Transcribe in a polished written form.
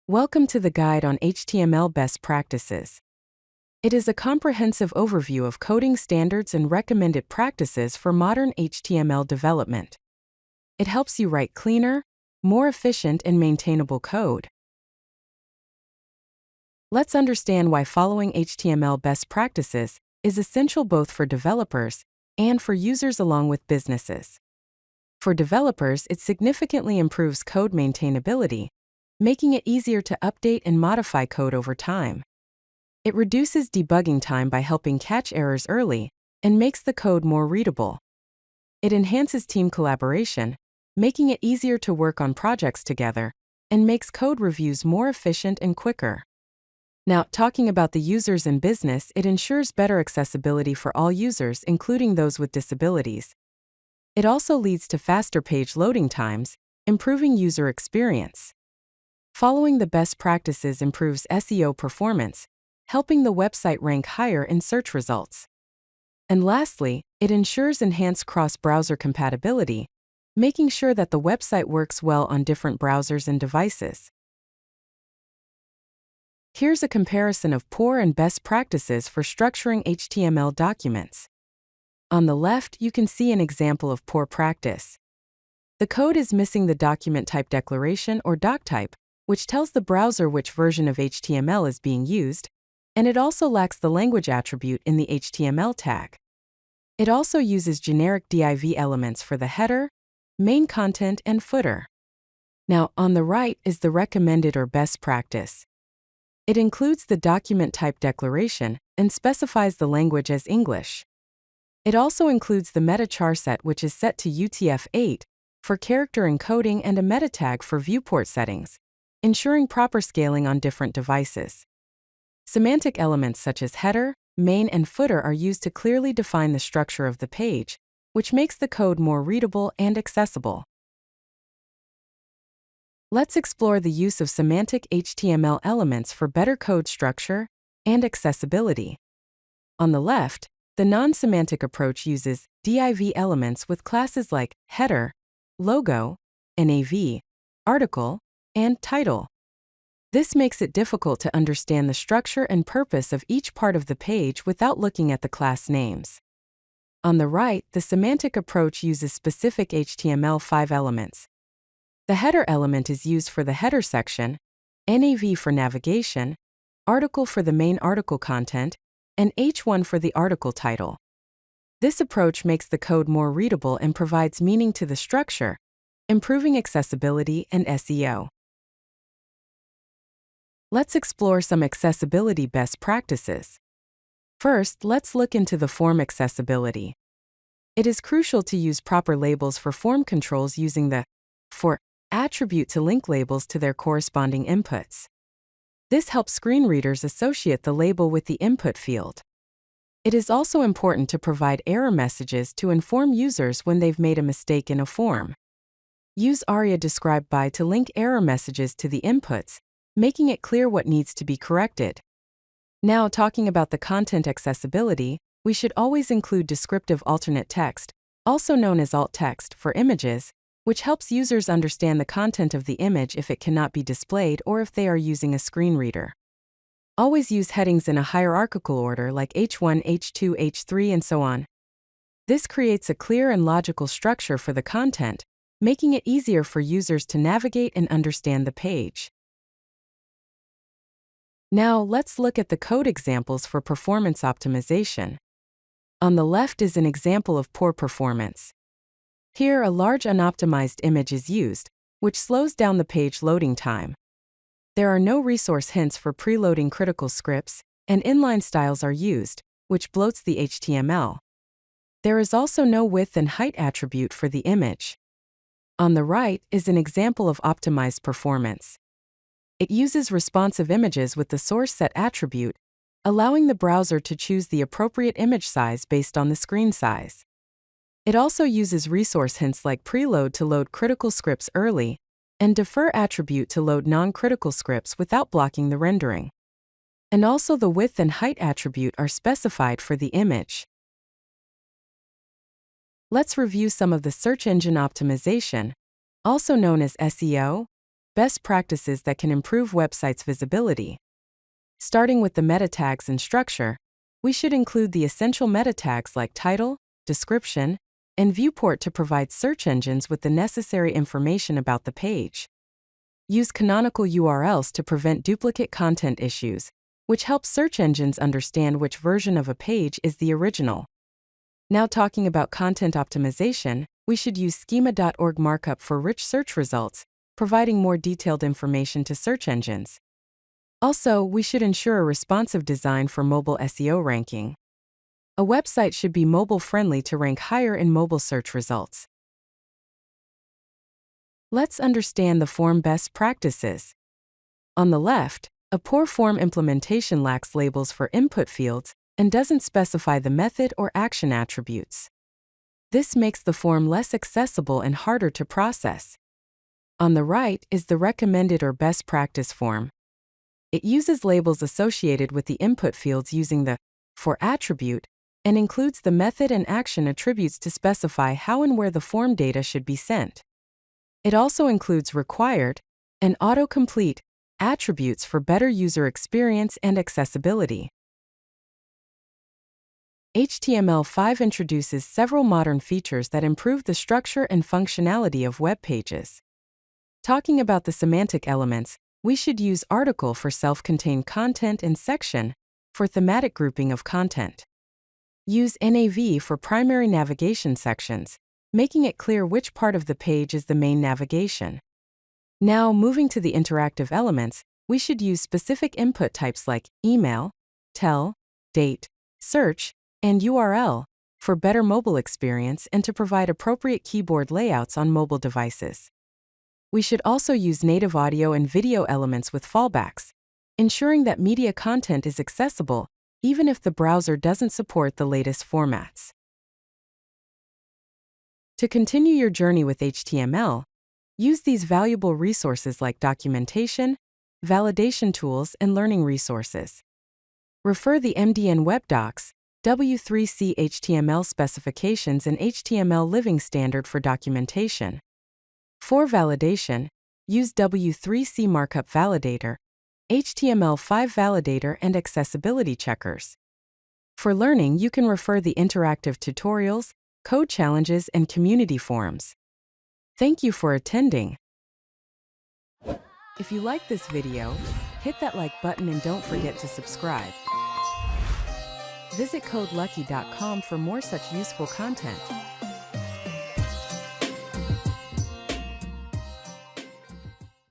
Welcome to the guide on HTML best practices. It is a comprehensive overview of coding standards and recommended practices for modern HTML development. It helps you write cleaner, more efficient, and maintainable code. Let's understand why following HTML best practices is essential both for developers and for users along with businesses. For developers, it significantly improves code maintainability, making it easier to update and modify code over time. It reduces debugging time by helping catch errors early and makes the code more readable. It enhances team collaboration, making it easier to work on projects together, and makes code reviews more efficient and quicker. Now, talking about the users and business, it ensures better accessibility for all users, including those with disabilities. It also leads to faster page loading times, improving user experience. Following the best practices improves SEO performance, helping the website rank higher in search results. And lastly, it ensures enhanced cross-browser compatibility, making sure that the website works well on different browsers and devices. Here's a comparison of poor and best practices for structuring HTML documents. On the left, you can see an example of poor practice. The code is missing the document type declaration or doc type, which tells the browser which version of HTML is being used, and it also lacks the language attribute in the HTML tag. It also uses generic div elements for the header, main content, and footer. Now, on the right is the recommended or best practice. It includes the document type declaration and specifies the language as English. It also includes the meta charset, which is set to UTF-8 for character encoding, and a meta tag for viewport settings, ensuring proper scaling on different devices. Semantic elements such as header, main, and footer are used to clearly define the structure of the page, which makes the code more readable and accessible. Let's explore the use of semantic HTML elements for better code structure and accessibility. On the left, the non-semantic approach uses div elements with classes like header, logo, nav, article, and title. This makes it difficult to understand the structure and purpose of each part of the page without looking at the class names. On the right, the semantic approach uses specific HTML5 elements. The header element is used for the header section, nav for navigation, article for the main article content, and h1 for the article title. This approach makes the code more readable and provides meaning to the structure, improving accessibility and SEO. Let's explore some accessibility best practices. First, let's look into the form accessibility. It is crucial to use proper labels for form controls using the for attribute to link labels to their corresponding inputs. This helps screen readers associate the label with the input field. It is also important to provide error messages to inform users when they've made a mistake in a form. Use aria described by to link error messages to the inputs, making it clear what needs to be corrected. Now, talking about the content accessibility, we should always include descriptive alternate text, also known as alt text, for images, which helps users understand the content of the image if it cannot be displayed or if they are using a screen reader. Always use headings in a hierarchical order like H1, H2, H3, and so on. This creates a clear and logical structure for the content, making it easier for users to navigate and understand the page. Now, let's look at the code examples for performance optimization. On the left is an example of poor performance. Here, a large unoptimized image is used, which slows down the page loading time. There are no resource hints for preloading critical scripts, and inline styles are used, which bloats the HTML. There is also no width and height attribute for the image. On the right is an example of optimized performance. It uses responsive images with the source set attribute, allowing the browser to choose the appropriate image size based on the screen size. It also uses resource hints like preload to load critical scripts early, and defer attribute to load non-critical scripts without blocking the rendering. And also the width and height attribute are specified for the image. Let's review some of the search engine optimization, also known as SEO, best practices that can improve websites' visibility. Starting with the meta tags and structure, we should include the essential meta tags like title, description, and viewport to provide search engines with the necessary information about the page. Use canonical URLs to prevent duplicate content issues, which helps search engines understand which version of a page is the original. Now talking about content optimization, we should use schema.org markup for rich search results, providing more detailed information to search engines. Also, we should ensure a responsive design for mobile SEO ranking. A website should be mobile-friendly to rank higher in mobile search results. Let's understand the form best practices. On the left, a poor form implementation lacks labels for input fields and doesn't specify the method or action attributes. This makes the form less accessible and harder to process. On the right is the recommended or best practice form. It uses labels associated with the input fields using the for attribute and includes the method and action attributes to specify how and where the form data should be sent. It also includes required and autocomplete attributes for better user experience and accessibility. HTML5 introduces several modern features that improve the structure and functionality of web pages. Talking about the semantic elements, we should use article for self-contained content and section for thematic grouping of content. Use NAV for primary navigation sections, making it clear which part of the page is the main navigation. Now, moving to the interactive elements, we should use specific input types like email, tell, date, search, and URL for better mobile experience and to provide appropriate keyboard layouts on mobile devices. We should also use native audio and video elements with fallbacks, ensuring that media content is accessible even if the browser doesn't support the latest formats. To continue your journey with HTML, use these valuable resources like documentation, validation tools, and learning resources. Refer the MDN Web Docs, W3C HTML specifications, and HTML Living Standard for documentation. For validation, use W3C Markup Validator, HTML5 Validator, and accessibility checkers. For learning, you can refer the interactive tutorials, code challenges, and community forums. Thank you for attending. If you like this video, hit that like button and don't forget to subscribe. Visit codelucky.com for more such useful content.